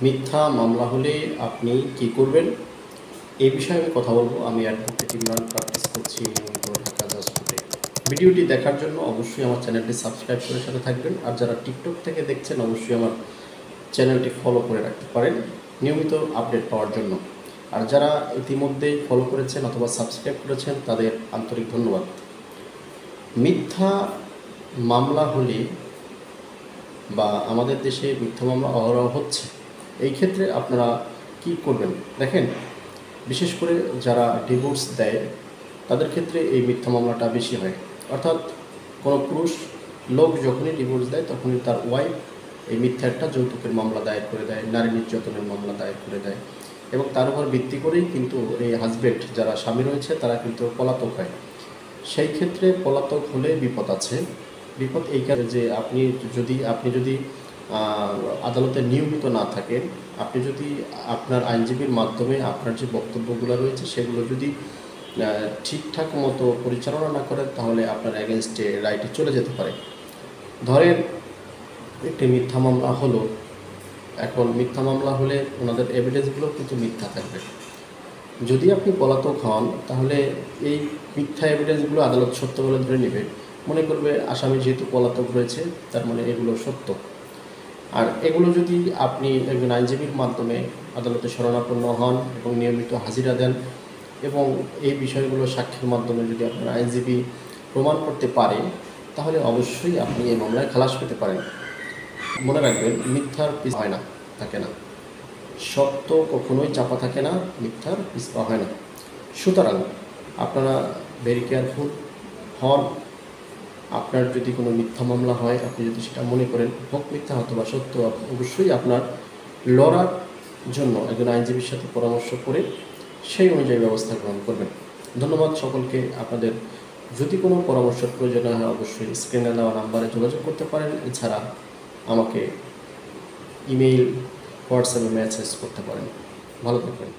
মিথ্যা মামলা হলে আপনি কি করবেন এই বিষয়ে আমি কথা বলবো। আমি অ্যাডভোকেট ইমরান প্র্যাকটিস করছি নিয়মিত ঢাকা জাজ কোর্টে। ভিডিওটি দেখার জন্য অবশ্যই আমার চ্যানেলটি সাবস্ক্রাইব করে সাথে থাকবেন, আর যারা টিকটক থেকে দেখছেন অবশ্যই আমার চ্যানেলটি ফলো করে রাখতে পারেন নিয়মিত আপডেট পাওয়ার জন্য। আর যারা ইতিমধ্যেই ফলো করেছেন অথবা সাবস্ক্রাইব করেছেন তাদের আন্তরিক ধন্যবাদ। মিথ্যা মামলা হলে বা আমাদের দেশে মিথ্যা মামলা অহরহ হচ্ছে, এই ক্ষেত্রে আপনারা কি করবেন দেখেন। বিশেষ করে যারা ডিভোর্স দেয় তাদের ক্ষেত্রে এই মিথ্যা মামলাটা বেশি হয়। অর্থাৎ কোনো পুরুষ লোক যখনই ডিভোর্স দেয় তখনই তার ওয়াইফ এই মিথ্যা একটা যৌতুকের মামলা দায়ের করে দেয়, নারী নির্যাতনের মামলা দায়ের করে দেয়, এবং তার উপর ভিত্তি করেই কিন্তু এই হাজব্যান্ড যারা স্বামী রয়েছে তারা কিন্তু পলাতক হয়। সেই ক্ষেত্রে পলাতক হলে বিপদ আছে। বিপদ এই কারণে যে আপনি যদি আদালতে নিয়মিত না থাকেন, আপনি যদি আপনার আইনজীবীর মাধ্যমে আপনার যে বক্তব্যগুলো রয়েছে সেগুলো যদি ঠিকঠাক মতো পরিচালনা না করেন তাহলে আপনার অ্যাগেনস্টে রাইটে চলে যেতে পারে। ধরেন একটি মিথ্যা মামলা হলো, এখন মিথ্যা মামলা হলে ওনাদের এভিডেন্সগুলো কিন্তু মিথ্যা থাকবে। যদি আপনি পলাতক হন তাহলে এই মিথ্যা এভিডেন্সগুলো আদালত সত্য বলে ধরে নেবে, মনে করবে আসামি যেহেতু পলাতক রয়েছে তার মানে এগুলো সত্য। আর এগুলো যদি আপনি একজন আইনজীবীর মাধ্যমে আদালতে শরণাপন্ন হন এবং নিয়মিত হাজিরা দেন এবং এই বিষয়গুলো সাক্ষ্যের মাধ্যমে যদি আপনার আইনজীবী প্রমাণ করতে পারে তাহলে অবশ্যই আপনি এই মামলায় খালাস পেতে পারেন। মনে রাখবেন, মিথ্যার পিছ হয় না, থাকে না। সত্য কখনোই চাপা থাকে না, মিথ্যার পিছপা হয় না। সুতরাং আপনারা ভেরি কেয়ারফুল হন। আপনার যদি কোনো মিথ্যা মামলা হয়, আপনি যদি সেটা মনে করেন হোক মিথ্যা অথবা সত্য, অবশ্যই আপনার লড়ার জন্য একজন আইনজীবীর সাথে পরামর্শ করে সেই অনুযায়ী ব্যবস্থা গ্রহণ করবেন। ধন্যবাদ সকলকে। আপনাদের যদি কোনো পরামর্শের প্রয়োজন হয় অবশ্যই স্ক্রিনে দেওয়া নাম্বারে যোগাযোগ করতে পারেন। এছাড়া আমাকে ইমেইল, হোয়াটসঅ্যাপে মেসেজ করতে পারেন। ভালো থাকবেন।